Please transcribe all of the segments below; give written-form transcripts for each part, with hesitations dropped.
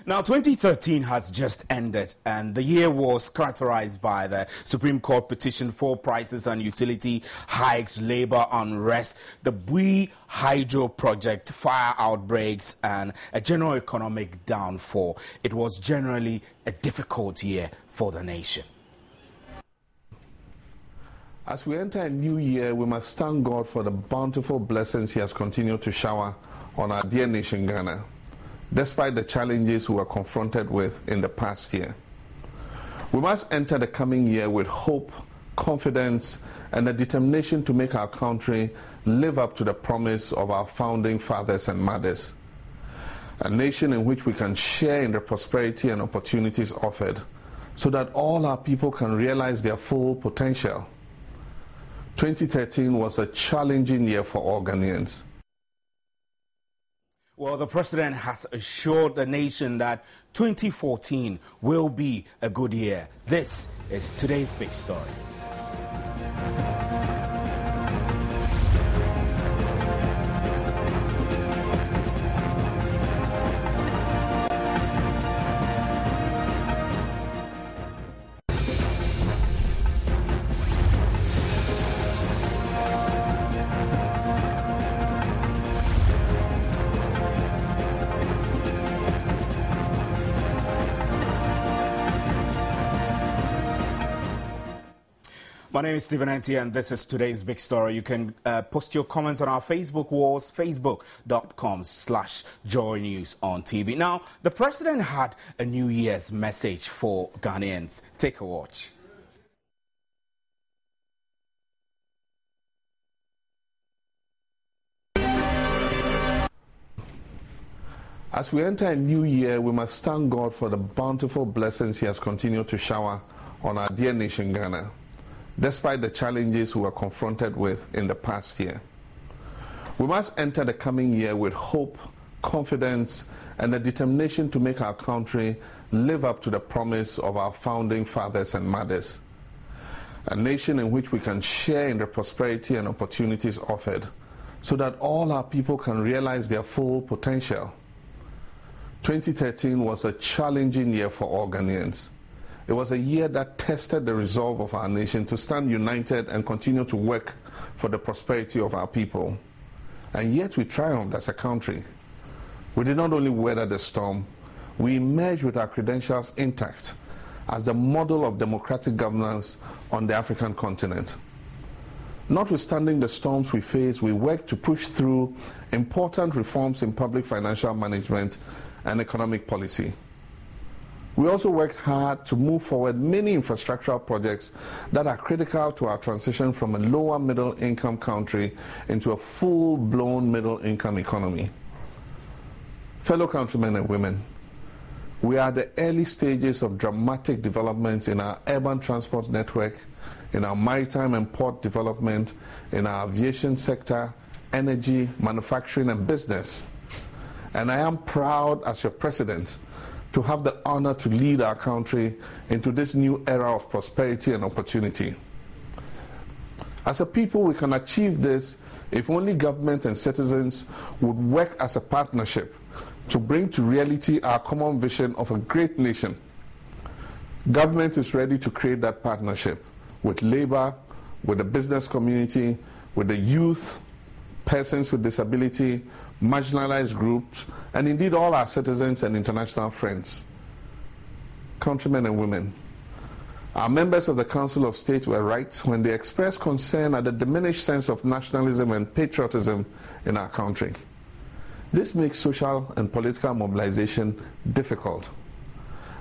Now, 2013 has just ended, and the year was characterized by the Supreme Court petition for prices and utility hikes, labor unrest, the Bui Hydro project, fire outbreaks, and a general economic downfall. It was generally a difficult year for the nation. As we enter a new year, we must thank God for the bountiful blessings He has continued to shower on our dear nation, Ghana, despite the challenges we were confronted with in the past year. We must enter the coming year with hope, confidence, and a determination to make our country live up to the promise of our founding fathers and mothers. A nation in which we can share in the prosperity and opportunities offered, so that all our people can realize their full potential. 2013 was a challenging year for all Ghanaians. Well, the president has assured the nation that 2014 will be a good year. This is today's big story. My name is Stephen Antia, and this is today's big story. You can post your comments on our Facebook walls, facebook.com/Joy News on TV. Now, the president had a New Year's message for Ghanaians. Take a watch. As we enter a new year, we must thank God for the bountiful blessings He has continued to shower on our dear nation, Ghana, despite the challenges we were confronted with in the past year. We must enter the coming year with hope, confidence, and a determination to make our country live up to the promise of our founding fathers and mothers. A nation in which we can share in the prosperity and opportunities offered, so that all our people can realize their full potential. 2013 was a challenging year for all Ghanaians. It was a year that tested the resolve of our nation to stand united and continue to work for the prosperity of our people. And yet we triumphed as a country. We did not only weather the storm, we emerged with our credentials intact as the model of democratic governance on the African continent. Notwithstanding the storms we faced, we worked to push through important reforms in public financial management and economic policy. We also worked hard to move forward many infrastructural projects that are critical to our transition from a lower middle income country into a full-blown middle income economy. Fellow countrymen and women, we are at the early stages of dramatic developments in our urban transport network, in our maritime and port development, in our aviation sector, energy, manufacturing and business. And I am proud as your president to have the honor to lead our country into this new era of prosperity and opportunity. As a people, we can achieve this if only government and citizens would work as a partnership to bring to reality our common vision of a great nation. Government is ready to create that partnership with labor, with the business community, with the youth, persons with disability, marginalized groups, and indeed all our citizens and international friends. Countrymen and women, our members of the Council of State were right when they expressed concern at the diminished sense of nationalism and patriotism in our country. This makes social and political mobilization difficult.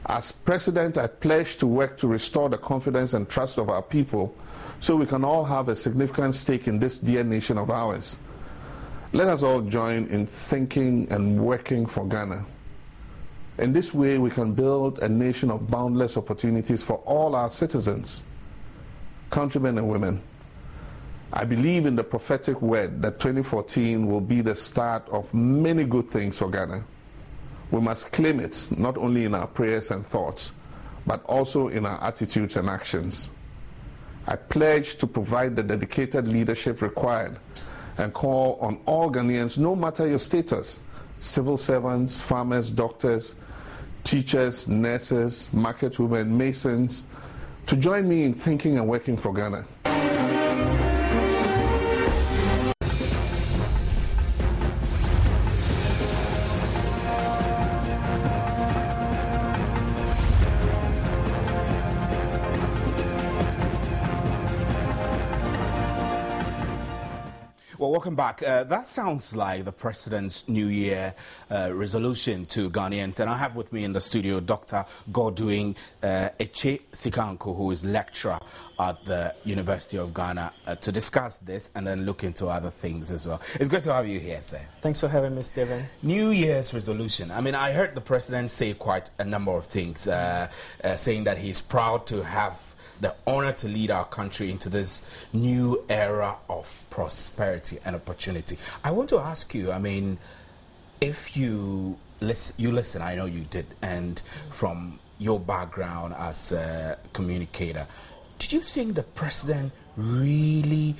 As president, I pledge to work to restore the confidence and trust of our people so we can all have a significant stake in this dear nation of ours. Let us all join in thinking and working for Ghana. In this way, we can build a nation of boundless opportunities for all our citizens. Countrymen and women, I believe in the prophetic word that 2014 will be the start of many good things for Ghana. We must claim it not only in our prayers and thoughts, but also in our attitudes and actions. I pledge to provide the dedicated leadership required and call on all Ghanaians, no matter your status, civil servants, farmers, doctors, teachers, nurses, market women, masons, to join me in thinking and working for Ghana. Well, welcome back. That sounds like the President's New Year resolution to Ghanaians. And I have with me in the studio Dr. Godwin Eche Sikanko, who is lecturer at the University of Ghana, to discuss this and then look into other things as well. It's great to have you here, sir. Thanks for having me, Stephen. New Year's resolution. I mean, I heard the President say quite a number of things, saying that he's proud to have the honor to lead our country into this new era of prosperity and opportunity. I want to ask you, I mean, if you listen, I know you did, and from your background as a communicator, did you think the President really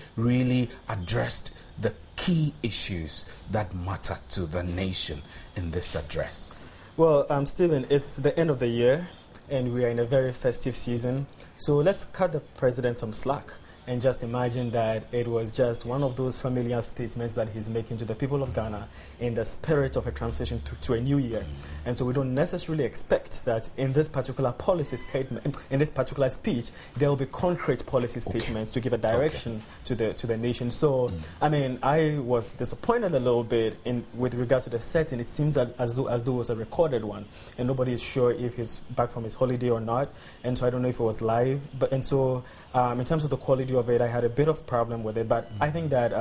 addressed the key issues that matter to the nation in this address? Well, Stephen, it's the end of the year, and we are in a very festive season. So let's cut the President some slack and just imagine that it was just one of those familiar statements that he's making to the people of Ghana in the spirit of a transition to a new year. And so we don't necessarily expect that in this particular policy statement, in this particular speech, there will be concrete policy statements to give a direction to the nation. So, I mean, I was disappointed a little bit with regards to the setting. It seems as though it was a recorded one, and nobody is sure if he's back from his holiday or not. And so I don't know if it was live. In terms of the quality of it, I had a bit of problem with it. But I think that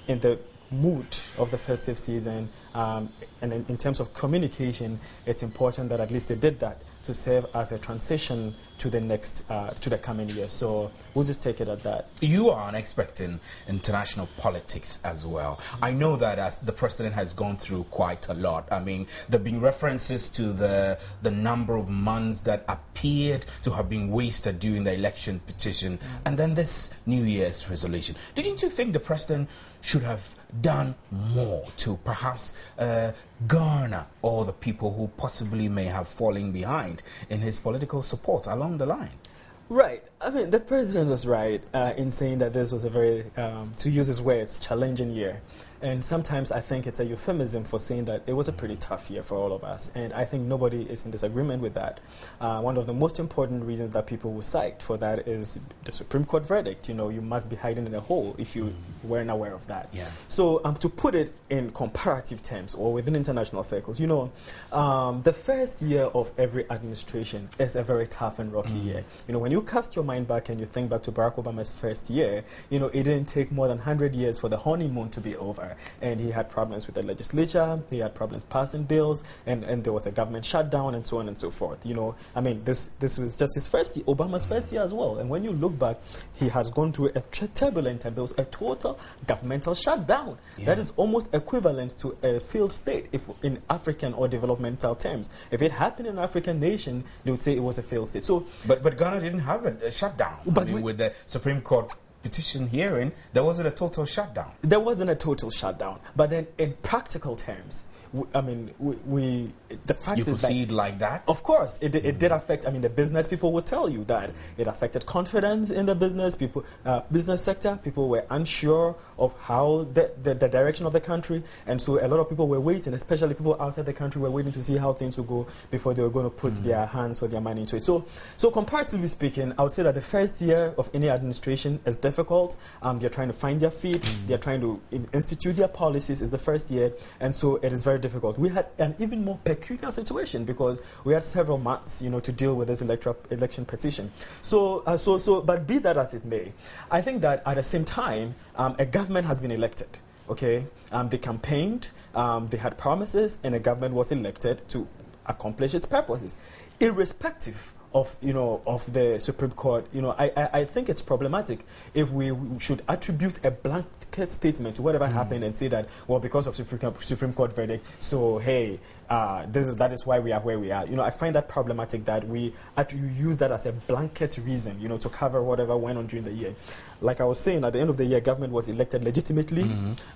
in the mood of the festive season, and in terms of communication, it's important that at least they did that to serve as a transition to the next, to the coming year. So we'll just take it at that. You are an expert in international politics as well. I know that as the President has gone through quite a lot. I mean, there have been references to the number of months that appeared to have been wasted during the election petition, and then this New Year's resolution. Didn't you think the President should have done more to perhaps garner all the people who possibly may have fallen behind in his political support along the line? Right. I mean, the President was right in saying that this was a very, to use his words, challenging year. And sometimes I think it's a euphemism for saying that it was a pretty tough year for all of us. And I think nobody is in disagreement with that. One of the most important reasons that people will cite for that is the Supreme Court verdict. You know, you must be hiding in a hole if you weren't aware of that. Yeah. So to put it in comparative terms or within international circles, you know, the first year of every administration is a very tough and rocky year. You know, when you cast your mind back and you think back to Barack Obama's first year, you know, it didn't take more than 100 years for the honeymoon to be over. And he had problems with the legislature, he had problems passing bills, and there was a government shutdown and so on and so forth. You know, I mean, this was just his first year, Obama's first year as well. And when you look back, he has gone through a turbulent time. There was a total governmental shutdown. Yeah. That is almost equivalent to a failed state if in African or developmental terms. If it happened in an African nation, they would say it was a failed state. So, but Ghana didn't have a shutdown. But with the Supreme Court petition hearing, there wasn't a total shutdown. There wasn't a total shutdown. But then in practical terms, I mean, the fact is that... You could see it like that? Of course. It did affect, I mean, the business people will tell you that it affected confidence in the business sector. People were unsure of how the direction of the country. And so a lot of people were waiting, especially people outside the country were waiting to see how things would go before they were going to put their hands or their money into it. So comparatively speaking, I would say that the first year of any administration is difficult. They're trying to find their feet. They're trying to institute their policies. Is the first year. And so it is very difficult. We had an even more peculiar situation because we had several months, you know, to deal with this election petition. But be that as it may, I think that at the same time, a government has been elected. Okay, they campaigned, they had promises, and a government was elected to accomplish its purposes, irrespective of the Supreme Court, I think it's problematic if we should attribute a blanket statement to whatever happened and say that, well, because of Supreme Court verdict, so hey, that is why we are where we are. I find that problematic that we use that as a blanket reason, to cover whatever went on during the year. Like I was saying, at the end of the year, government was elected legitimately.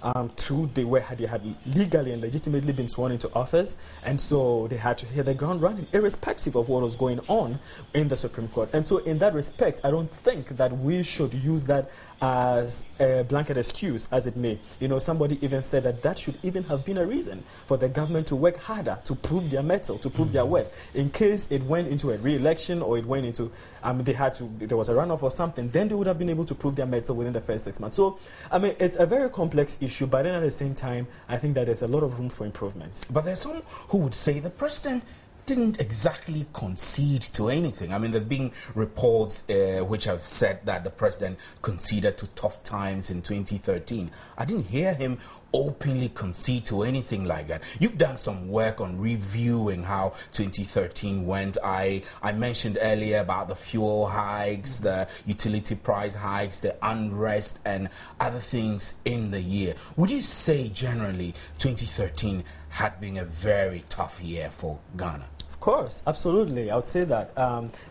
They had legally and legitimately been sworn into office, and so they had to hit the ground running, irrespective of what was going on in the Supreme Court. And so in that respect, I don't think that we should use that as a blanket excuse, as it may. Somebody even said that should even have been a reason for the government to work harder to prove their mettle, to prove their worth, in case it went into a re-election or it went into, there was a runoff or something, then they would have been able to prove their mettle within the first 6 months. So, it's a very complex issue, but then at the same time, I think that there's a lot of room for improvement. But there's some who would say the president didn't exactly concede to anything. There have been reports which have said that the president conceded to tough times in 2013. I didn't hear him openly concede to anything like that. You've done some work on reviewing how 2013 went. I mentioned earlier about the fuel hikes, the utility price hikes, the unrest, and other things in the year. Would you say generally 2013 had been a very tough year for Ghana? Of course, absolutely. I would say that.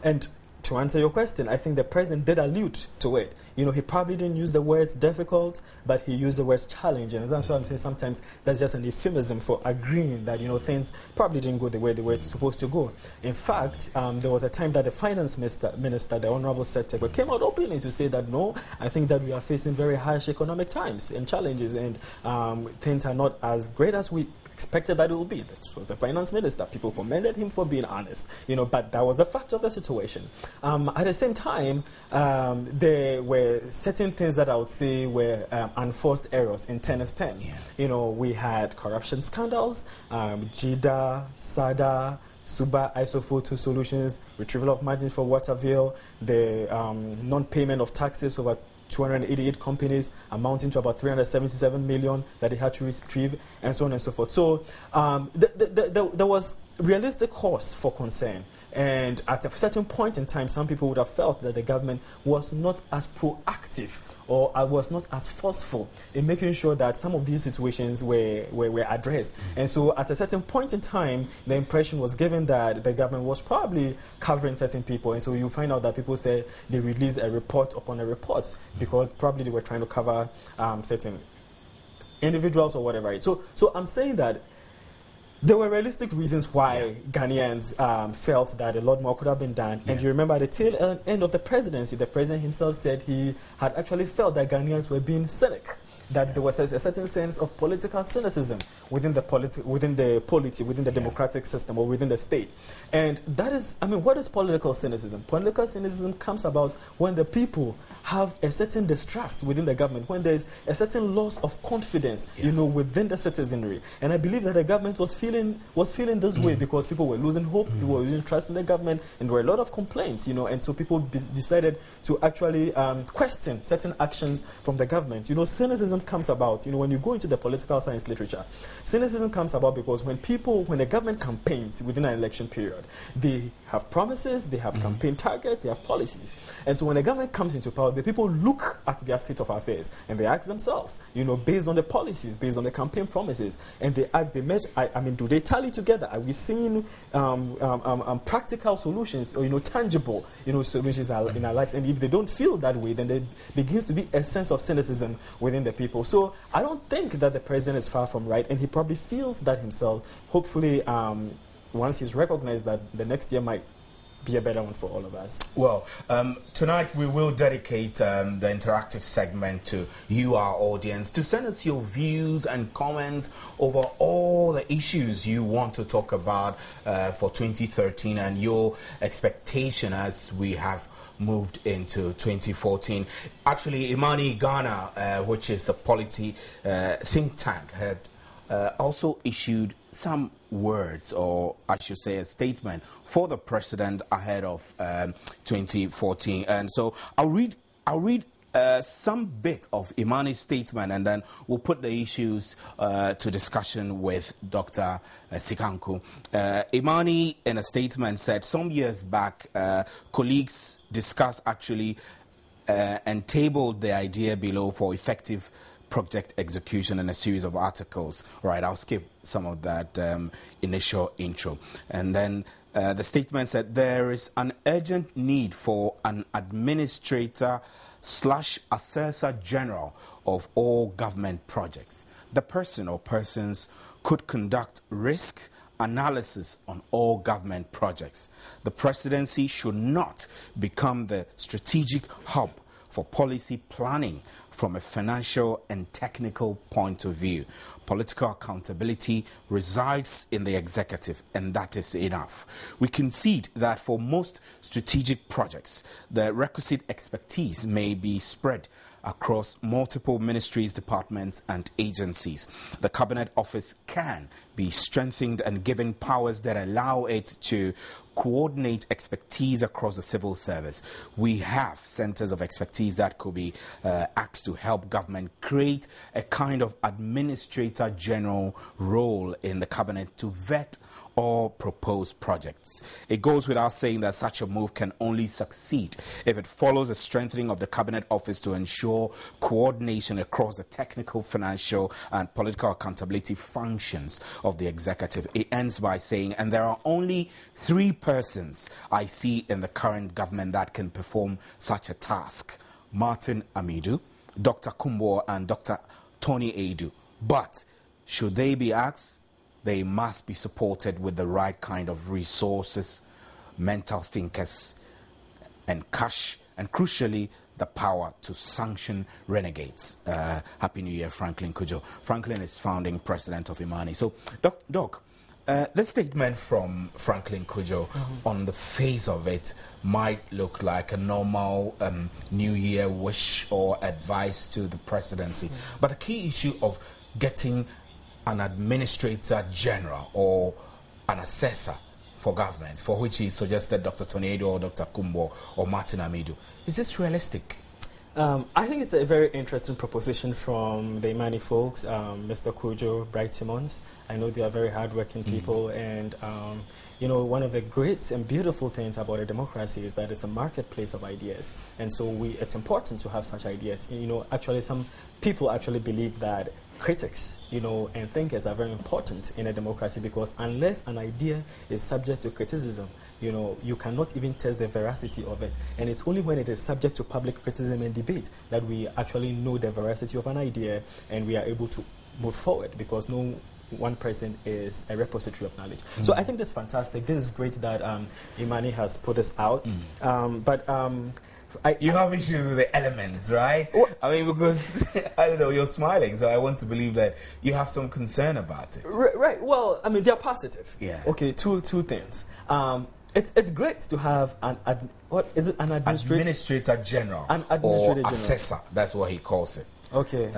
And to answer your question, I think the president did allude to it. He probably didn't use the words difficult, but he used the words challenging. And that's why I'm saying sometimes that's just an euphemism for agreeing that, things probably didn't go the way they were supposed to go. In fact, there was a time that the finance minister, the Honorable Seth, came out openly to say that, no, I think that we are facing very harsh economic times and challenges, and things are not as great as we expected that it would be. That was the finance minister. People commended him for being honest, but that was the fact of the situation. At the same time, there were certain things that I would say were unforced errors in tennis terms. Yeah. We had corruption scandals, JIDA, SADA, Suba Isophoto Solutions, retrieval of margin for Waterville, the non-payment of taxes over 288 companies, amounting to about 377 million that they had to retrieve, and so on and so forth. So there was realistic cause for concern. And at a certain point in time, some people would have felt that the government was not as proactive or was not as forceful in making sure that some of these situations were addressed. And so at a certain point in time, the impression was given that the government was probably covering certain people. And so you find out that people say they released a report upon a report because probably they were trying to cover certain individuals or whatever. So I'm saying that there were realistic reasons why Ghanaians felt that a lot more could have been done. And you remember at the tail end of the presidency, the president himself said he had actually felt that Ghanaians were being cynic, that there was a certain sense of political cynicism within the democratic system or within the state. And that is, what is political cynicism? Political cynicism comes about when the people have a certain distrust within the government, when there is a certain loss of confidence, within the citizenry. And I believe that the government was feeling this way because people were losing hope, people were losing trust in the government, and there were a lot of complaints, and so people decided to actually question certain actions from the government. Cynicism comes about, when you go into the political science literature, cynicism comes about because when the government campaigns within an election period, they have promises, they have campaign targets, they have policies. And so when the government comes into power, the people look at their state of affairs and they ask themselves, based on the policies, based on the campaign promises, and they measure, do they tally together? Are we seeing practical solutions or, tangible, solutions in our lives? And if they don't feel that way, then there begins to be a sense of cynicism within the people. So I don't think that the president is far from right, and he probably feels that himself. Hopefully, once he's recognized that, the next year might be a better one for all of us. Well, tonight we will dedicate the interactive segment to you, our audience, to send us your views and comments over all the issues you want to talk about for 2013 and your expectation as we have moved into 2014. Actually, Imani Ghana, which is a polity think tank, had also issued some words, or I should say a statement, for the president ahead of 2014. And so I'll read some bit of Imani's statement, and then we'll put the issues to discussion with Dr. Sikanku. Imani, in a statement, said some years back, colleagues discussed actually and tabled the idea below for effective project execution in a series of articles. Right, I'll skip some of that initial intro. And then the statement said there is an urgent need for an administrator/assessor general of all government projects. The person or persons could conduct risk analysis on all government projects. The presidency should not become the strategic hub for policy planning from a financial and technical point of view. Political accountability resides in the executive, and that is enough. We concede that for most strategic projects, the requisite expertise may be spread across multiple ministries, departments and agencies. The Cabinet Office can be strengthened and given powers that allow it to coordinate expertise across the civil service. We have centers of expertise that could be asked to help government create a kind of administrator general role in the Cabinet to vet all proposed projects. It goes without saying that such a move can only succeed if it follows a strengthening of the Cabinet Office to ensure coordination across the technical, financial and political accountability functions of the executive. It ends by saying, and there are only 3 persons I see in the current government that can perform such a task: Martin Amidu, Dr. Kumbo and Dr. Tony Adu. But should they be asked, they must be supported with the right kind of resources, mental thinkers, and cash, and crucially, the power to sanction renegades. Happy New Year, Franklin Cudjoe. Franklin is founding president of Imani. So, Doc, this statement from Franklin Cudjoe, on the face of it, might look like a normal New Year wish or advice to the presidency. But the key issue of getting an administrator general or an assessor for government, for which he suggested Dr. Tony Adu or Dr. Kumbo or Martin Amidu, is this realistic? I think it's a very interesting proposition from the Imani folks, Mr. Cudjoe, Bright Simmons. I know they are very hardworking people, and you know, one of the great and beautiful things about a democracy is that it's a marketplace of ideas, and so it's important to have such ideas. You know, actually, some people actually believe that critics, you know, and thinkers are very important in a democracy, because unless an idea is subject to criticism, you know, you cannot even test the veracity of it. And it's only when it is subject to public criticism and debate that we actually know the veracity of an idea and we are able to move forward, because no one person is a repository of knowledge. So I think that's fantastic. This is great that Imani has put this out. You have issues with the elements, right? I mean, because, I don't know, you're smiling, so I want to believe that you have some concern about it. Right. Well, I mean, they're positive. Yeah. Okay, two things. It's great to have what is it, an administrator general, an administrator or assessor. That's what he calls it. Okay.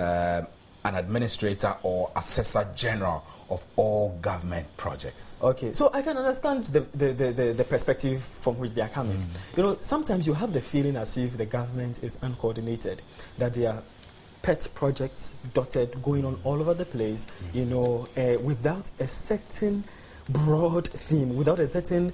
An administrator or assessor general of all government projects. Okay, so I can understand the perspective from which they are coming. You know, sometimes you have the feeling as if the government is uncoordinated, that there are pet projects dotted, going on all over the place, you know, without a certain broad theme, without a certain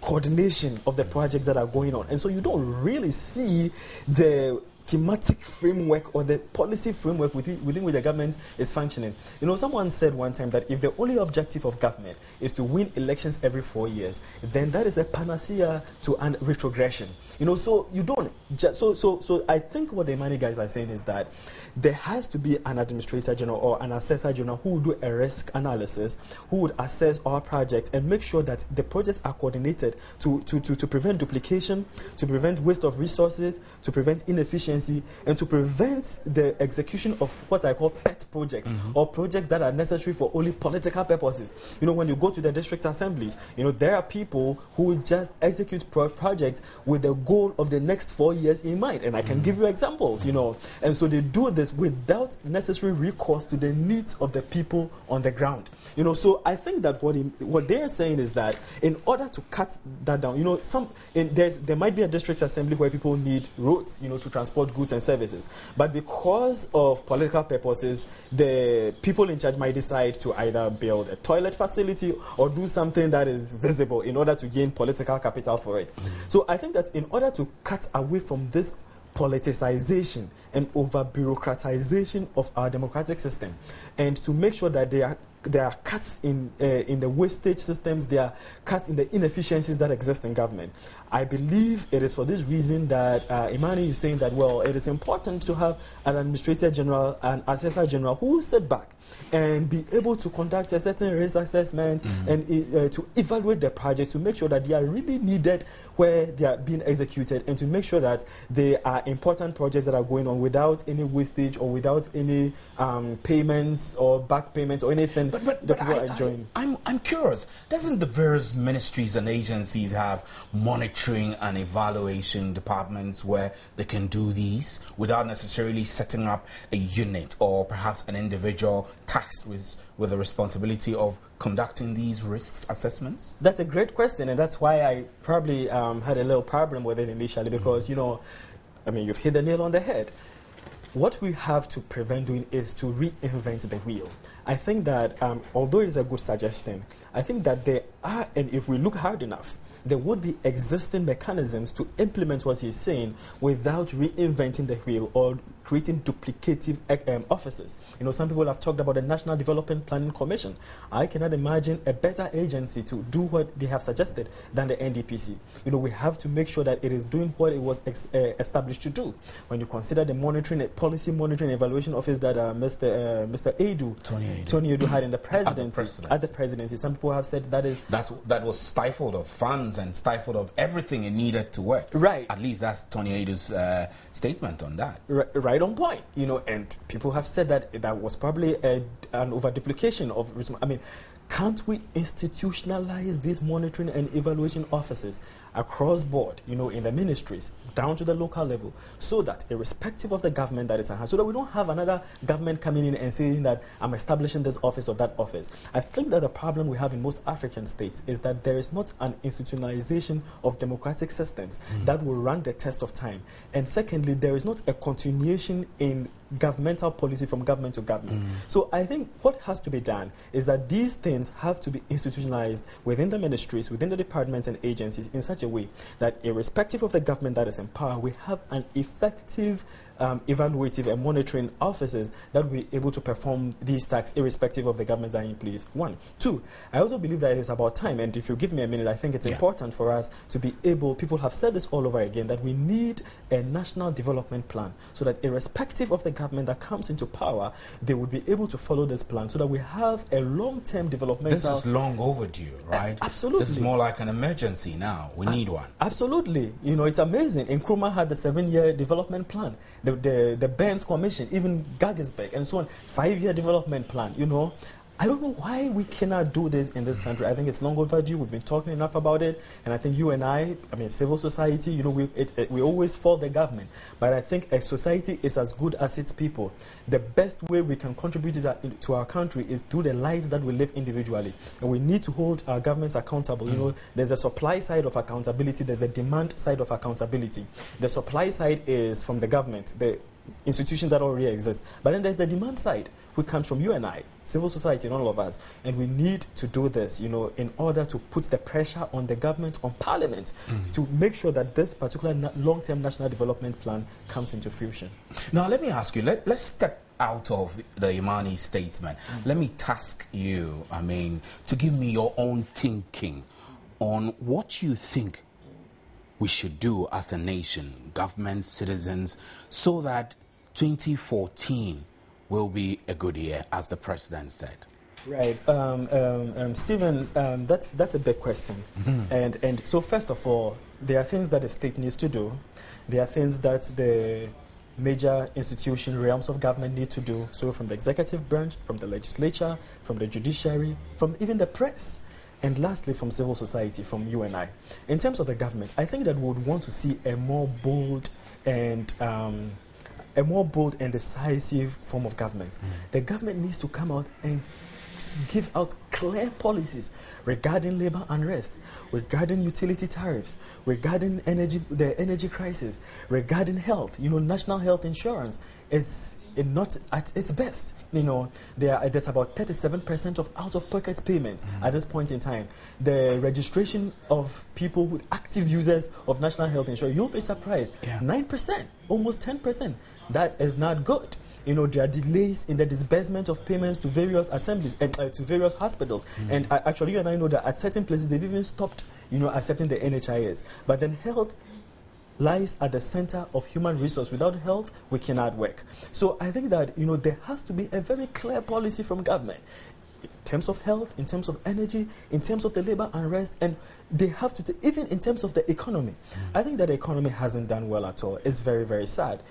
coordination of the projects that are going on. And so you don't really see the thematic framework or the policy framework within which the government is functioning. You know, someone said one time that if the only objective of government is to win elections every 4 years, then that is a panacea to retrogression. You know, so you don't just, so I think what the Imani guys are saying is that there has to be an administrator general or an assessor general who would do a risk analysis, who would assess all projects and make sure that the projects are coordinated to prevent duplication, to prevent waste of resources, to prevent inefficiency, and to prevent the execution of what I call pet projects, or projects that are necessary for only political purposes. You know, when you go to the district assemblies, you know, there are people who just execute projects with the goal of the next 4 years in mind, and I can give you examples, you know, and so they do this without necessary recourse to the needs of the people on the ground. You know, so I think that what they are saying is that in order to cut that down, you know, there might be a district assembly where people need roads, you know, to transport export goods and services. But because of political purposes, the people in charge might decide to either build a toilet facility or do something that is visible in order to gain political capital for it. So I think that in order to cut away from this politicization and over-bureaucratization of our democratic system, and to make sure that there are cuts in the wastage systems, there are cuts in the inefficiencies that exist in government. I believe it is for this reason that Imani is saying that, well, it is important to have an administrator general and assessor general who will sit back and be able to conduct a certain risk assessment and to evaluate the project, to make sure that they are really needed where they are being executed, and to make sure that they are important projects that are going on without any wastage or without any payments or back payments or anything that people are enjoying. I'm curious, doesn't the various ministries and agencies have monitoring and evaluation departments where they can do these without necessarily setting up a unit or perhaps an individual tasked with the responsibility of conducting these risks assessments? That's a great question, and that's why I probably had a little problem with it initially, because, you know, I mean, you've hit the nail on the head. What we have to prevent doing is to reinvent the wheel. I think that although it is a good suggestion, I think that there are, and if we look hard enough, there would be existing mechanisms to implement what he's saying without reinventing the wheel or creating duplicative offices. You know, some people have talked about the National Development Planning Commission. I cannot imagine a better agency to do what they have suggested than the NDPC. You know, we have to make sure that it is doing what it was established to do. When you consider the policy monitoring and evaluation office that Mr. Tony Edu had in the presidency, at the presidency, some people have said that was stifled of funds and stifled of everything it needed to work. Right. At least that's Tony Edu's statement on that. Right on point. You know, and people have said that that was probably an over-duplication of. I mean, can't we institutionalize these monitoring and evaluation offices across board, you know, in the ministries, down to the local level, so that irrespective of the government that is at hand, so that we don't have another government coming in and saying that I'm establishing this office or that office. I think that the problem we have in most African states is that there is not an institutionalization of democratic systems that will run the test of time. And secondly, there is not a continuation in governmental policy from government to government. So I think what has to be done is that these things have to be institutionalized within the ministries, within the departments and agencies in such a way that irrespective of the government that is in power, we have an effective evaluative and monitoring officers that will be able to perform these tasks irrespective of the governments that are in place. 1. 2, I also believe that it is about time, and if you give me a minute, I think it's important for us to be able, people have said this all over again, that we need a national development plan so that irrespective of the government that comes into power, they would be able to follow this plan so that we have a long-term developmental... This is long overdue, right? Absolutely. This is more like an emergency now. We need one. Absolutely. You know, it's amazing. Nkrumah had the 7-year development plan. The Burns Commission, even Gagisberg, and so on, 5-year development plan, you know. I don't know why we cannot do this in this country. I think it's long overdue. We've been talking enough about it. And I think you and I mean, civil society, you know, we always fault the government. But I think a society is as good as its people. The best way we can contribute to our country is through the lives that we live individually. And we need to hold our governments accountable. You know, there's a supply side of accountability. There's a demand side of accountability. The supply side is from the government, the institutions that already exist. But then there's the demand side, which comes from you and I, civil society and all of us. And we need to do this, you know, in order to put the pressure on the government, on parliament, to make sure that this particular long-term national development plan comes into fruition. Now, let me ask you, let's step out of the Imani statement. Let me task you, I mean, to give me your own thinking on what you think we should do as a nation, government, citizens, so that 2014 will be a good year, as the president said. Right. Stephen, that's a big question. And so first of all, there are things that the state needs to do. There are things that the major institution realms of government need to do. So from the executive branch, from the legislature, from the judiciary, from even the press. And lastly, from civil society, from you and I. In terms of the government, I think that we would want to see a more bold and decisive form of government. The government needs to come out and give out clear policies regarding labor unrest, regarding utility tariffs, regarding the energy crisis, regarding health, national health insurance. It's not at its best. There's about 37% of out-of-pocket payments at this point in time. The registration of people with active users of national health insurance, you'll be surprised, 9%, almost 10%. That is not good. There are delays in the disbursement of payments to various assemblies and to various hospitals. And actually, you and I know that at certain places they've even stopped, accepting the NHIS. But then health lies at the center of human resource. Without health, we cannot work. So I think that, there has to be a very clear policy from government in terms of health, in terms of energy, in terms of the labor unrest, and they have to, even in terms of the economy. I think that the economy hasn't done well at all. It's very, very sad.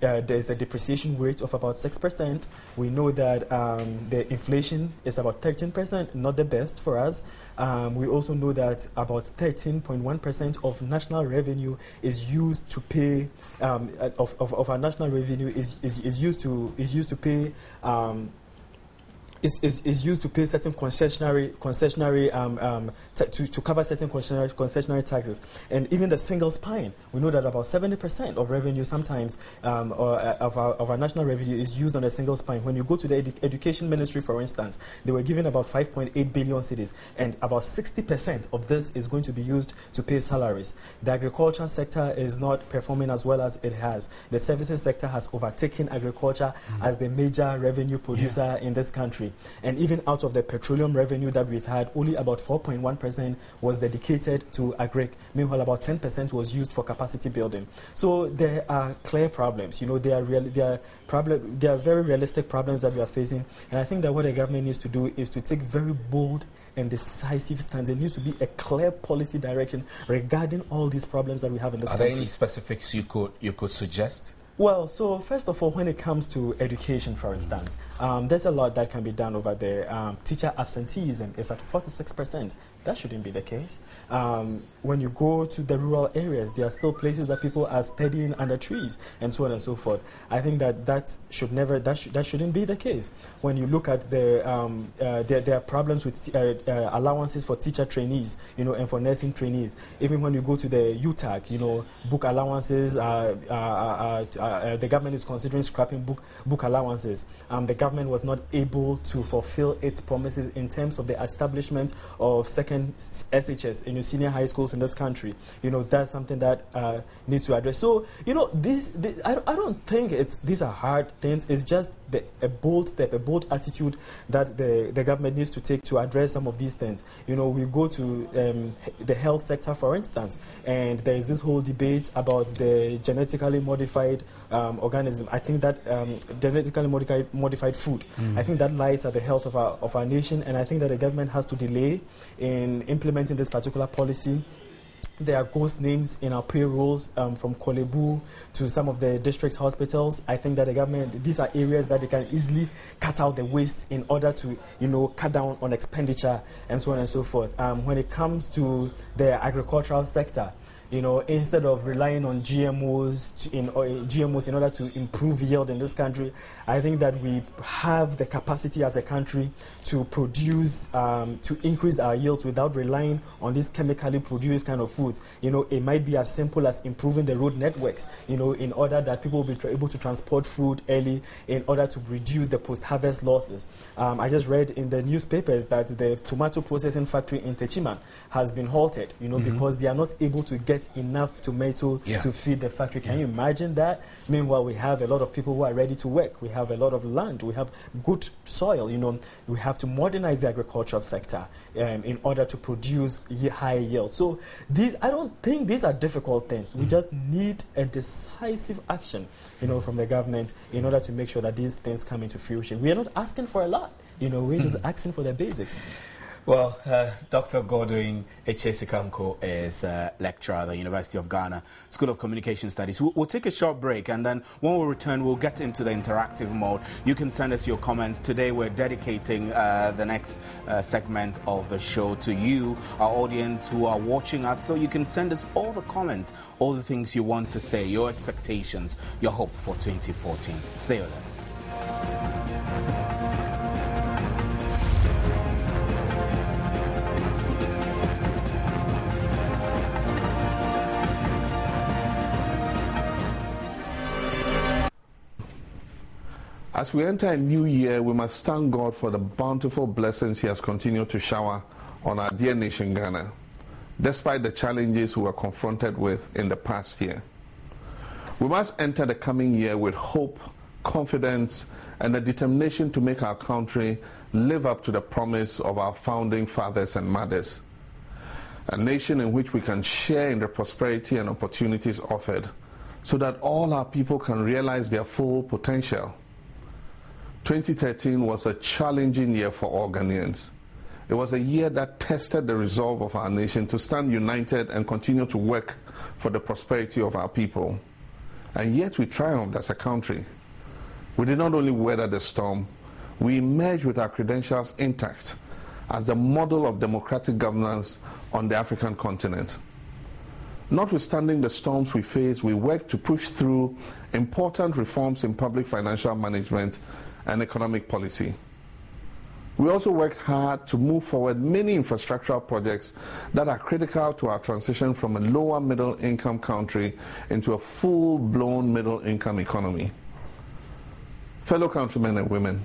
There's a depreciation rate of about 6%. We know that the inflation is about 13%, not the best for us. We also know that about 13.1% of national revenue is used to pay of our national revenue is used to pay. Is used to pay certain concessionary to cover certain concessionary taxes, and even the single spine. We know that about 70% of revenue sometimes of our national revenue is used on a single spine. When you go to the education ministry, for instance, they were given about 5.8 billion cedis, and about 60% of this is going to be used to pay salaries. The agriculture sector is not performing as well as it has. The services sector has overtaken agriculture as the major revenue producer in this country. And even out of the petroleum revenue that we've had, only about 4.1% was dedicated to agri. Meanwhile, about 10% was used for capacity building. So there are clear problems. There are very realistic problems that we are facing. And I think that what the government needs to do is to take very bold and decisive stands. There needs to be a clear policy direction regarding all these problems that we have in this country. Are there any specifics you could suggest? Well, so first of all, when it comes to education, for instance, there's a lot that can be done over there. Teacher absenteeism is at 46%. That shouldn't be the case. When you go to the rural areas, there are still places that people are studying under trees and so on and so forth. I think that shouldn't be the case. When you look at there are problems with allowances for teacher trainees, and for nursing trainees. Even when you go to the UTAC, book allowances, the government is considering scrapping book allowances. The government was not able to fulfill its promises in terms of the establishment of second SHS in your senior high schools in this country. That's something that needs to address. So, I don't think these are hard things. It's just a bold step, a bold attitude that the government needs to take to address some of these things. We go to the health sector, for instance, and there is this whole debate about the genetically modified organism. I think that genetically modified food, I think that lies at the health of our nation, and I think that the government has to delay in implementing this particular policy. There are ghost names in our payrolls from Kolebu to some of the district hospitals. I think that the government, these are areas that they can easily cut out the waste in order to, cut down on expenditure and so on and so forth. When it comes to the agricultural sector, instead of relying on GMOs in order to improve yield in this country, I think that we have the capacity as a country to produce, to increase our yields without relying on these chemically produced kind of foods. It might be as simple as improving the road networks, in order that people will be able to transport food early in order to reduce the post-harvest losses. I just read in the newspapers that the tomato processing factory in Techima has been halted, because they are not able to get enough tomato to feed the factory. Can you imagine that? Meanwhile, we have a lot of people who are ready to work. We have a lot of land. We have good soil. We have to modernize the agricultural sector in order to produce high yield. So I don't think these are difficult things. We just need a decisive action, from the government in order to make sure that these things come into fruition. We are not asking for a lot. We're just asking for the basics. Well, Dr. Godwin Echesekanko is a lecturer at the University of Ghana School of Communication Studies. We'll take a short break, and then when we return, we'll get into the interactive mode. You can send us your comments. Today, we're dedicating the next segment of the show to you, our audience who are watching us. So you can send us all the comments, all the things you want to say, your expectations, your hope for 2014. Stay with us. As we enter a new year, we must thank God for the bountiful blessings He has continued to shower on our dear nation Ghana, despite the challenges we were confronted with in the past year. We must enter the coming year with hope, confidence, and a determination to make our country live up to the promise of our founding fathers and mothers. A nation in which we can share in the prosperity and opportunities offered, so that all our people can realize their full potential. 2013 was a challenging year for all Ghanaians. It was a year that tested the resolve of our nation to stand united and continue to work for the prosperity of our people. And yet we triumphed as a country. We did not only weather the storm, we emerged with our credentials intact as the model of democratic governance on the African continent. Notwithstanding the storms we faced, we worked to push through important reforms in public financial management and economic policy. We also worked hard to move forward many infrastructural projects that are critical to our transition from a lower middle income country into a full-blown middle income economy. Fellow countrymen and women,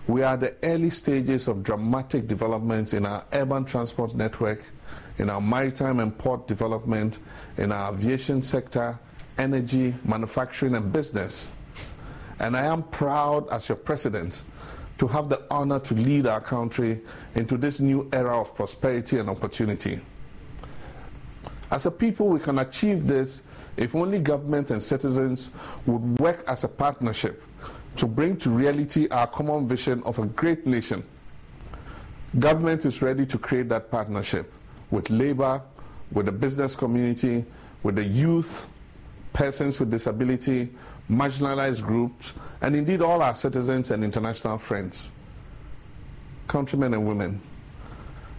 we are at the early stages of dramatic developments in our urban transport network, in our maritime and port development, in our aviation sector, energy, manufacturing and business. And I am proud as your president to have the honor to lead our country into this new era of prosperity and opportunity. As a people, we can achieve this if only government and citizens would work as a partnership to bring to reality our common vision of a great nation. Government is ready to create that partnership with labor, with the business community, with the youth, persons with disability, marginalized groups, and indeed all our citizens and international friends. Countrymen and women,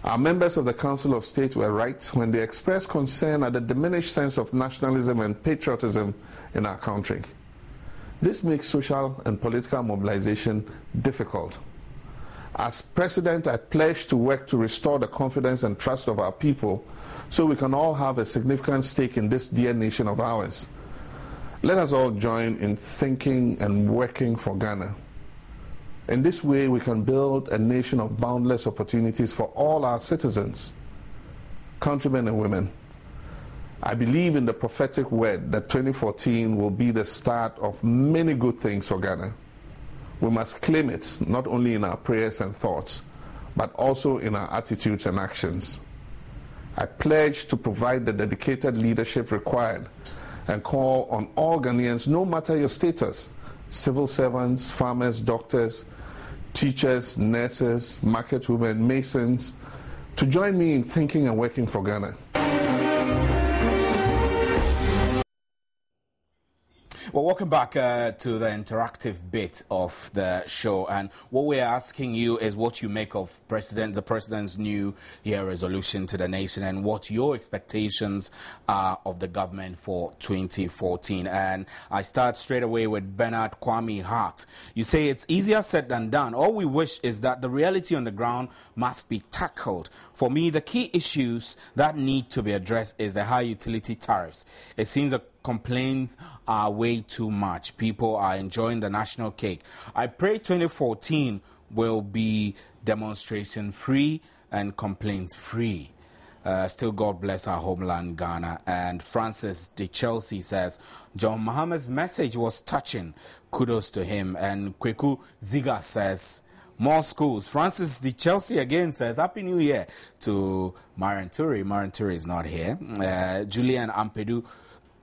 our members of the Council of State were right when they expressed concern at the diminished sense of nationalism and patriotism in our country. This makes social and political mobilization difficult. As president, I pledge to work to restore the confidence and trust of our people so we can all have a significant stake in this dear nation of ours. Let us all join in thinking and working for Ghana. In this way, we can build a nation of boundless opportunities for all our citizens. Countrymen and women, I believe in the prophetic word that 2014 will be the start of many good things for Ghana. We must claim it not only in our prayers and thoughts, but also in our attitudes and actions. I pledge to provide the dedicated leadership required and call on all Ghanaians, no matter your status, civil servants, farmers, doctors, teachers, nurses, market women, masons, to join me in thinking and working for Ghana. Well, welcome back to the interactive bit of the show, and what we're asking you is what you make of the president's New Year resolution to the nation, and what your expectations are of the government for 2014. And I start straight away with Bernard Kwame Hart. You say it's easier said than done. All we wish is that the reality on the ground must be tackled. For me, the key issues that need to be addressed is the high utility tariffs. It seems the complaints are way too much. People are enjoying the national cake. I pray 2014 will be demonstration free and complaints free. Still, God bless our homeland, Ghana. And Francis de Chelsea says, John Mohammed's message was touching. Kudos to him. And Kweku Ziga says, more schools. Francis de Chelsea again says, Happy New Year to Marian Turi. Marian Turi is not here. Julian Ampedu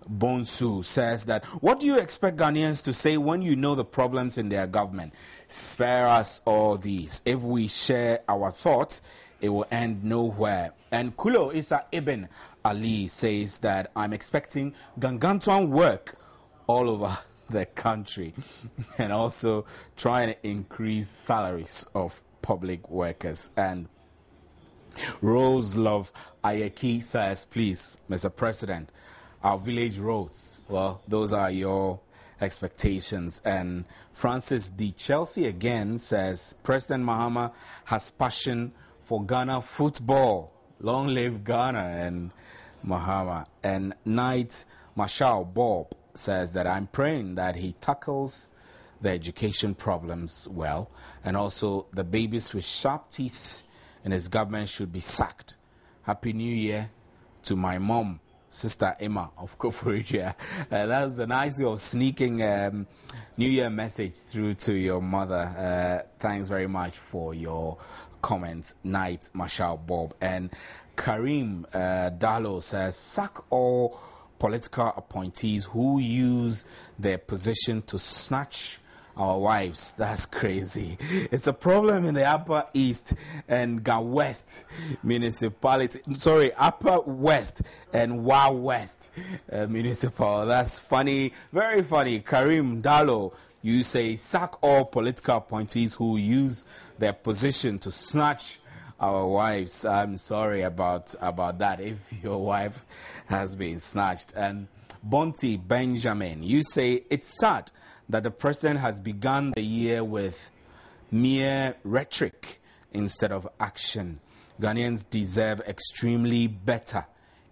Bonsu says that, what do you expect Ghanaians to say when you know the problems in their government? Spare us all these. If we share our thoughts, it will end nowhere. And Kulo Isa Ibn Ali says that, I'm expecting Gangantuan work all over the country and also trying to increase salaries of public workers. And Rose Love Ayeki says, please, Mr. President, our village roads, well, those are your expectations. And Francis D. Chelsea again says, President Mahama has passion for Ghana football. Long live Ghana and Mahama. And Knight Marshal Bob says that, I'm praying that he tackles the education problems well, and also the babies with sharp teeth in his government should be sacked. Happy New Year to my mom, Sister Emma of Koforidua. That was a nice way of sneaking New Year message through to your mother. Thanks very much for your comments. Night, Marshal Bob. And Karim Dalo says, sack all political appointees who use their position to snatch our wives. That's crazy. It's a problem in the Upper East and West municipality. Sorry, Upper West and Wild West municipal. That's funny. Very funny. Karim Dalo, you say sack all political appointees who use their position to snatch our wives. I'm sorry about that if your wife has been snatched. And Bonti Benjamin, you say it's sad that the president has begun the year with mere rhetoric instead of action. Ghanaians deserve extremely better,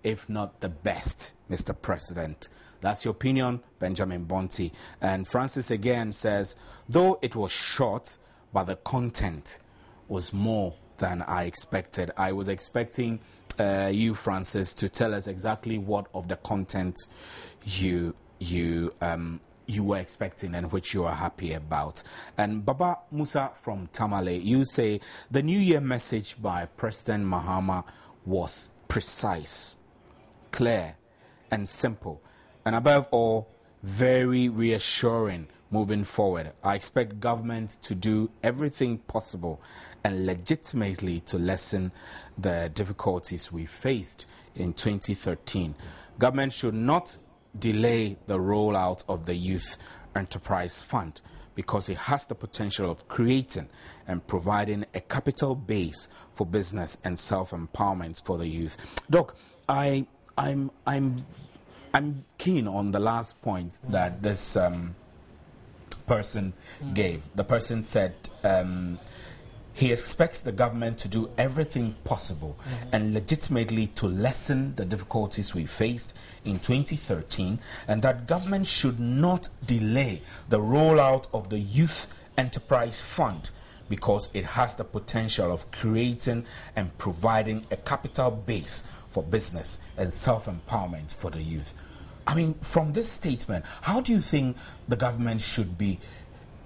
if not the best, Mr. President. That's your opinion, Benjamin Bonti. And Francis again says, though it was short, but the content was more than I expected. I was expecting you, Francis, to tell us exactly what of the content you were expecting and which you are happy about. And Baba Musa from Tamale, you say the New Year message by President Mahama was precise, clear, and simple, and above all, very reassuring moving forward. I expect government to do everything possible and legitimately to lessen the difficulties we faced in 2013. Government should not delay the rollout of the Youth Enterprise Fund because it has the potential of creating and providing a capital base for business and self-empowerment for the youth. Doc, I'm keen on the last point that this person gave. The person said he expects the government to do everything possible and legitimately to lessen the difficulties we faced in 2013, and that government should not delay the rollout of the Youth Enterprise Fund because it has the potential of creating and providing a capital base for business and self-empowerment for the youth. I mean, from this statement, how do you think the government should be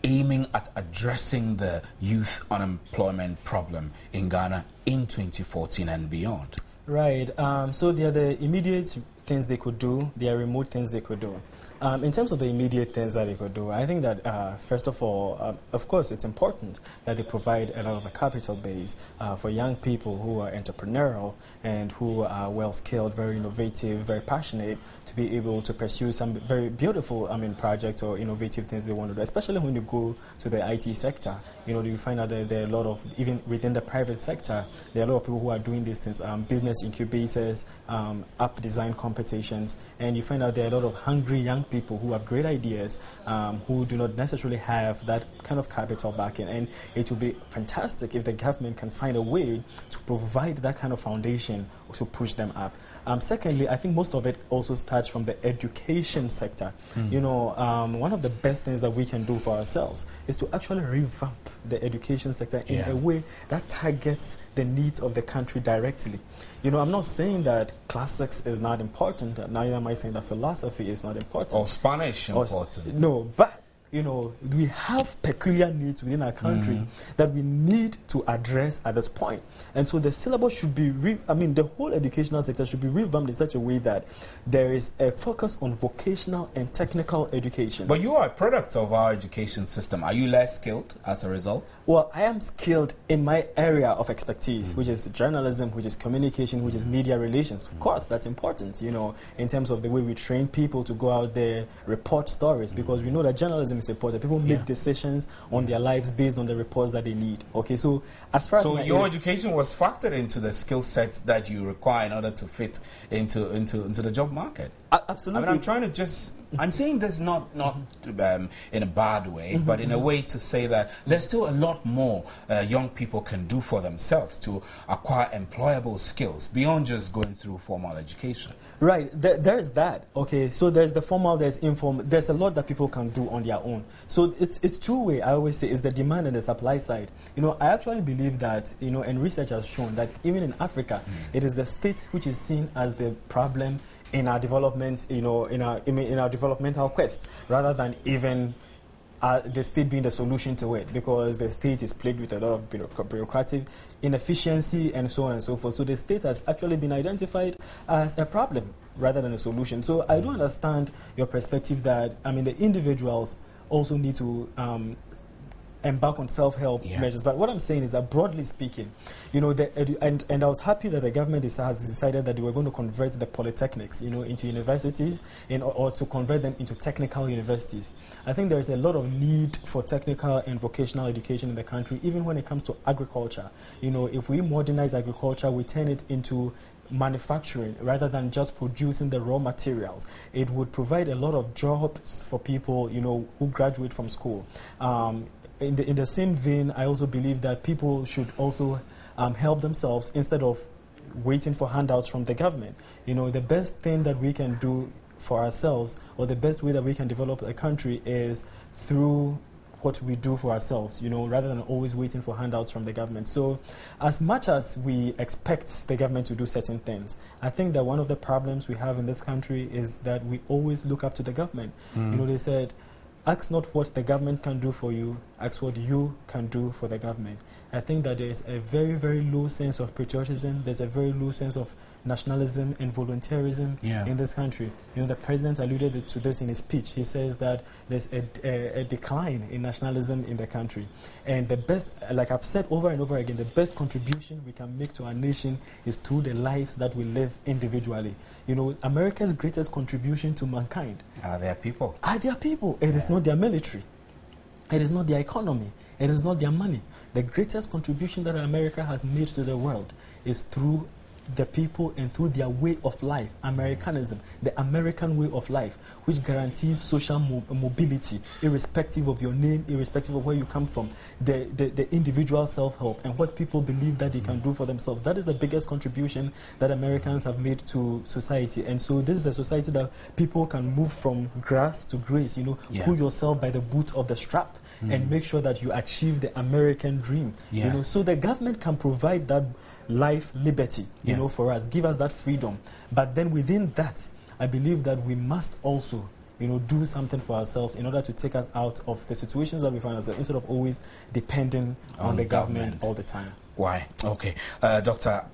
aiming at addressing the youth unemployment problem in Ghana in 2014 and beyond? Right. So there are the immediate things they could do, there are remote things they could do. In terms of the immediate things that they could do, I think that, first of all, of course, it's important that they provide a lot of a capital base for young people who are entrepreneurial and who are well-skilled, very innovative, very passionate, to be able to pursue some very beautiful, projects or innovative things they want to do, especially when you go to the IT sector. You find out that there are a lot of, even within the private sector, there are a lot of people who are doing these things, business incubators, app design competitions, and you find out there are a lot of hungry young people who have great ideas, who do not necessarily have that kind of capital backing. And it would be fantastic if the government can find a way to provide that kind of foundation to push them up. Secondly, I think most of it also starts from the education sector. One of the best things that we can do for ourselves is to actually revamp the education sector in a way that targets the needs of the country directly. I'm not saying that classics is not important, neither am I saying that philosophy is not important. Or Spanish important. No, but we have peculiar needs within our country that we need to address at this point. And so the syllabus should be, the whole educational sector should be revamped in such a way that there is a focus on vocational and technical education. But you are a product of our education system. Are you less skilled as a result? Well, I am skilled in my area of expertise, which is journalism, which is communication, which is media relations. Of course, that's important, in terms of the way we train people to go out there, report stories, because we know that journalism is important. People make decisions on their lives based on the reports that they need. Okay, so as far as your education was factored into the skill set that you require in order to fit into the job market. Absolutely. I'm trying to just I'm saying this not in a bad way, but in a way to say that there's still a lot more young people can do for themselves to acquire employable skills beyond just going through formal education. Right, there's that. Okay, so there's the formal, there's informal. There's a lot that people can do on their own. So it's two-way. I always say it's the demand and the supply side. I actually believe that and research has shown that even in Africa, it is the state which is seen as the problem in our development, in our developmental quest, rather than even the state being the solution to it, because the state is plagued with a lot of bureaucratic inefficiency and so on and so forth. So the state has actually been identified as a problem rather than a solution. So I do understand your perspective that, the individuals also need to embark on self-help measures. But what I'm saying is that, broadly speaking, and I was happy that the government has decided that they were going to convert the polytechnics, into universities, or to convert them into technical universities. I think there is a lot of need for technical and vocational education in the country, even when it comes to agriculture. If we modernize agriculture, we turn it into manufacturing rather than just producing the raw materials. It would provide a lot of jobs for people, who graduate from school. In the same vein, I also believe that people should also help themselves instead of waiting for handouts from the government. The best thing that we can do for ourselves, or the best way that we can develop a country, is through what we do for ourselves, rather than always waiting for handouts from the government. So as much as we expect the government to do certain things, I think that one of the problems we have in this country is that we always look up to the government. They said, ask not what the government can do for you, ask what you can do for the government. I think that there is a very, very low sense of patriotism. There's a very low sense of nationalism and volunteerism in this country. The president alluded to this in his speech. He says that there's a decline in nationalism in the country. And the best, like I've said over and over again, the best contribution we can make to our nation is through the lives that we live individually. America's greatest contribution to mankind are their people. It is not their military. It is not their economy. It is not their money. The greatest contribution that America has made to the world is through the people and through their way of life, Americanism, the American way of life, which guarantees social mobility, irrespective of your name, irrespective of where you come from, the individual self-help, and what people believe that they can do for themselves. That is the biggest contribution that Americans have made to society. And so this is a society that people can move from grass to grace, pull yourself by the boot of the strap and make sure that you achieve the American dream. So the government can provide that life, liberty, for us, give us that freedom. But then within that, I believe that we must also, do something for ourselves in order to take us out of the situations that we find ourselves, instead of always depending on the government all the time. Why? Okay. Dr.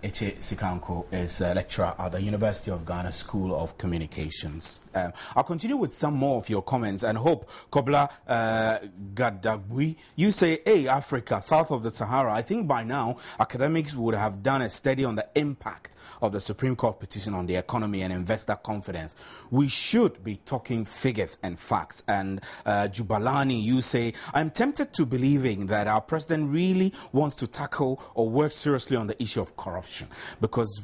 Eche Sikanko is a lecturer at the University of Ghana School of Communications. I'll continue with some more of your comments and hope. Kobla Gadagui, you say, hey, Africa, south of the Sahara, I think by now academics would have done a study on the impact of the Supreme Court petition on the economy and investor confidence. We should be talking figures and facts. And Jubalani, you say, I'm tempted to believing that our president really wants to tackle or work seriously on the issue of corruption, because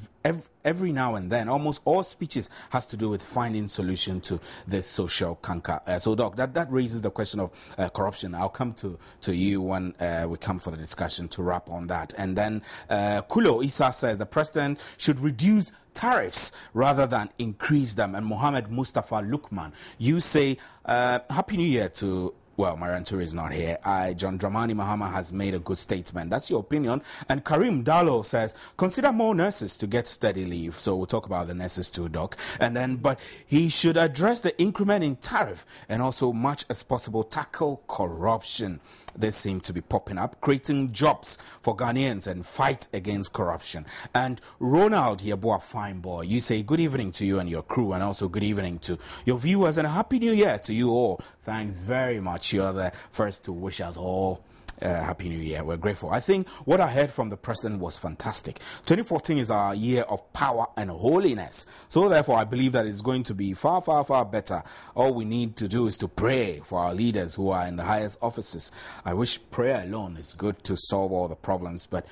every now and then, almost all speeches has to do with finding solution to this social canker. So, Doc, that raises the question of corruption. I'll come to you when we come for the discussion to wrap on that. And then Kulo Isa says the president should reduce tariffs rather than increase them. And Mohammed Mustafa Lukman, you say, Happy New Year to... Well, Marian Toure is not here. John Dramani Mahama has made a good statement. That's your opinion. And Karim Dalo says, consider more nurses to get steady leave. So we'll talk about the nurses too, Doc. And then, but he should address the increment in tariff and also, much as possible, tackle corruption. This seems to be popping up, creating jobs for Ghanaians and fight against corruption. And Ronald Yeboah, fine boy, you say good evening to you and your crew, and also good evening to your viewers, and a happy new year to you all. Thanks very much. You're the first to wish us all Happy New Year. We're grateful. I think what I heard from the president was fantastic. 2014 is our year of power and holiness. So therefore, I believe that it's going to be far, far, far better. All we need to do is to pray for our leaders who are in the highest offices. I wish prayer alone is good to solve all the problems, but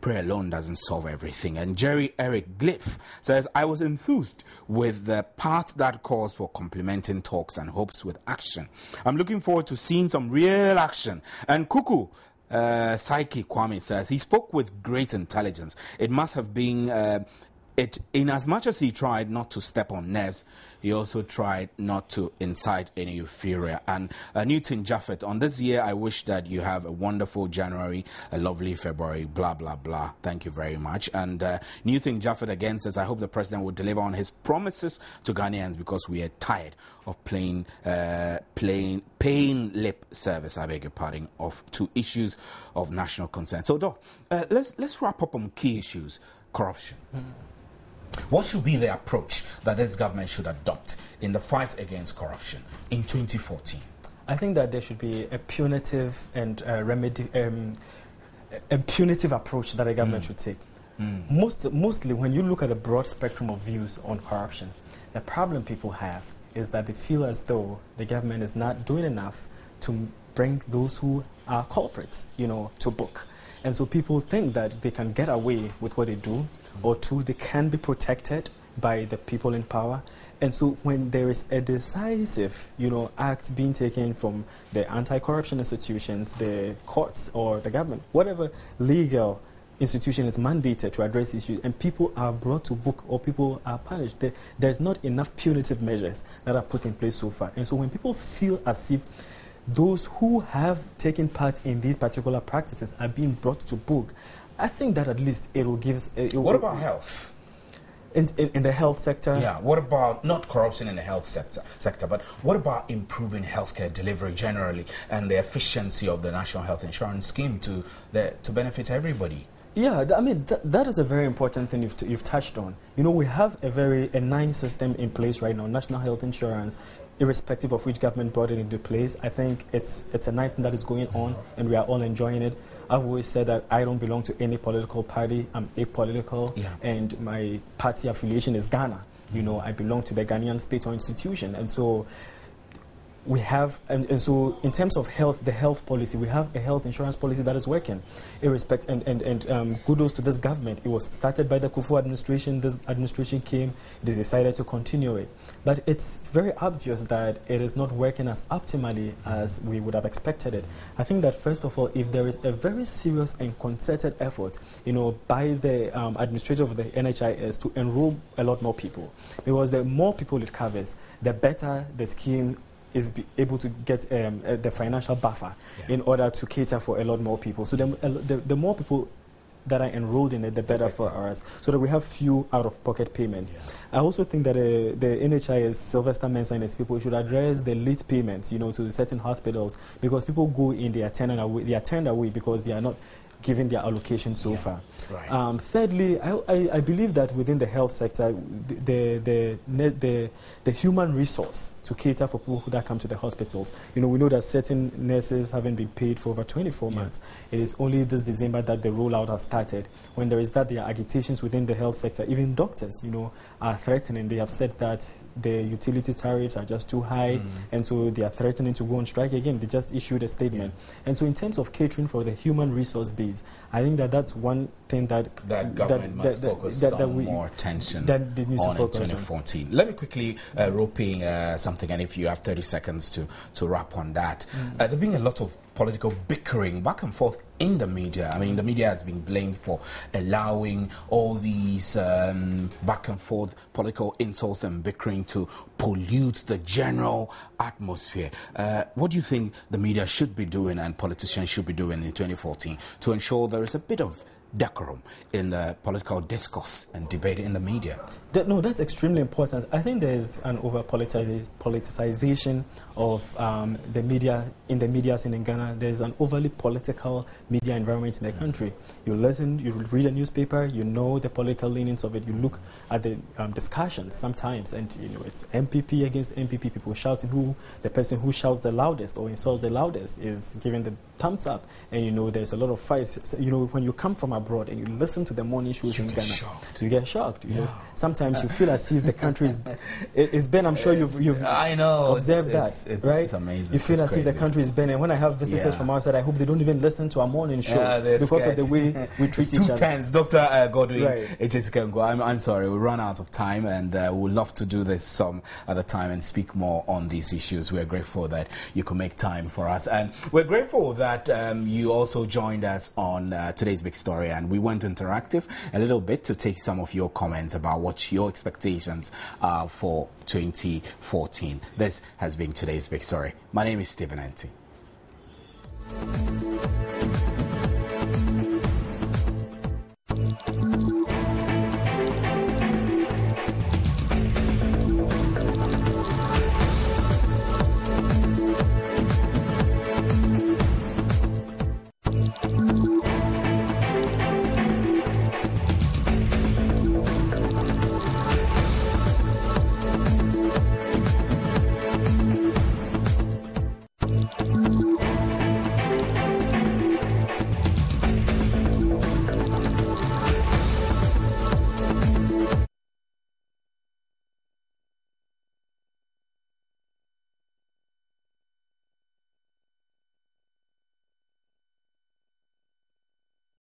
prayer alone doesn't solve everything. And Jerry Eric Glyph says, I was enthused with the part that calls for complementing talks and hopes with action. I'm looking forward to seeing some real action. And Kuku Psyche Kwame says, he spoke with great intelligence. It must have been... in as much as he tried not to step on nerves, he also tried not to incite any euphoria. And Newton Jaffet, on this year, I wish that you have a wonderful January, a lovely February, blah, blah, blah. Thank you very much. And Newton Jaffet again says, I hope the president will deliver on his promises to Ghanaians because we are tired of paying lip service, I beg your pardon, to issues of national concern. So, Doc, let's wrap up on key issues. Corruption. What should be the approach that this government should adopt in the fight against corruption in 2014? I think that there should be a punitive and a punitive approach that a government should take. Mostly, when you look at the broad spectrum of views on corruption, the problem people have is that they feel as though the government is not doing enough to bring those who are culprits, to book. And so people think that they can get away with what they do, or two, they can be protected by the people in power. And so when there is a decisive, act being taken from the anti-corruption institutions, the courts or the government, whatever legal institution is mandated to address issues, and people are brought to book or people are punished, there's not enough punitive measures that are put in place so far. And so when people feel as if those who have taken part in these particular practices are being brought to book, I think that at least it will give... What about health? In the health sector? Yeah, what about, not corruption in the health sector, but what about improving healthcare delivery generally and the efficiency of the National Health Insurance Scheme to benefit everybody? Yeah, I mean, that is a very important thing you've touched on. We have a nice system in place right now, National Health Insurance, irrespective of which government brought it into place. I think it's a nice thing that is going on, and we are all enjoying it. I've always said that I don't belong to any political party. I'm apolitical, and my party affiliation is Ghana. I belong to the Ghanaian state or institution, and so we have, and so in terms of health, the health policy, we have a health insurance policy that is working. Kudos to this government. It was started by the Kufuor administration. This administration came, they decided to continue it. But it's very obvious that it is not working as optimally as we would have expected it. I think that first of all, if there is a very serious and concerted effort, by the administrator of the NHIS to enroll a lot more people, because the more people it covers, the better the scheme is able to get the financial buffer in order to cater for a lot more people. So the more people that are enrolled in it, the better for us, so that we have few out-of-pocket payments. I also think that the NHIS, Sylvester Mensah and his people should address the late payments, to certain hospitals, because people go in, they are turned away because they are not given their allocation so far. Right. Thirdly, I believe that within the health sector, the human resource to cater for people that come to the hospitals. We know that certain nurses haven't been paid for over 24 months. It is only this December that the rollout has started. When there is that, there are agitations within the health sector. Even doctors, are threatening. They have said that the utility tariffs are just too high, and so they are threatening to go on strike again. They just issued a statement. And so in terms of catering for the human resource base, I think that that's one thing that government must focus more attention on in 2014. Let me quickly rope in something, and if you have 30 seconds to wrap on that. There's been a lot of political bickering back and forth in the media. I mean, the media has been blamed for allowing all these back and forth political insults and bickering to pollute the general atmosphere. What do you think the media should be doing and politicians should be doing in 2014 to ensure there is a bit of decorum in the political discourse and debate in the media? No, that's extremely important. I think there is an over-politicization of the media, in the medias in Ghana. There is an overly political media environment in the country. You listen, you read a newspaper, you know the political leanings of it, you look at the discussions sometimes, and it's MPP against MPP, people shouting who the person who shouts the loudest or insults the loudest is given the thumbs up, and there's a lot of fights. So, when you come from abroad and you listen to the morning shows in Ghana, shocked. you get shocked. You know, sometimes you feel as if the country is. It's been. I'm sure you've I know observed that, right? It's amazing. You feel as if the country is been. And when I have visitors from outside, I hope they don't even listen to our morning shows because of the way we treat each other. Tense. Dr. Godwin, right. I'm sorry, we run out of time, and we would love to do this some other time and speak more on these issues. We're grateful that you could make time for us, and we're grateful that you also joined us on today's big story, and we went interactive a little bit to take some of your comments about what your expectations are for 2014. This has been today's big story. My name is Stephen Enti.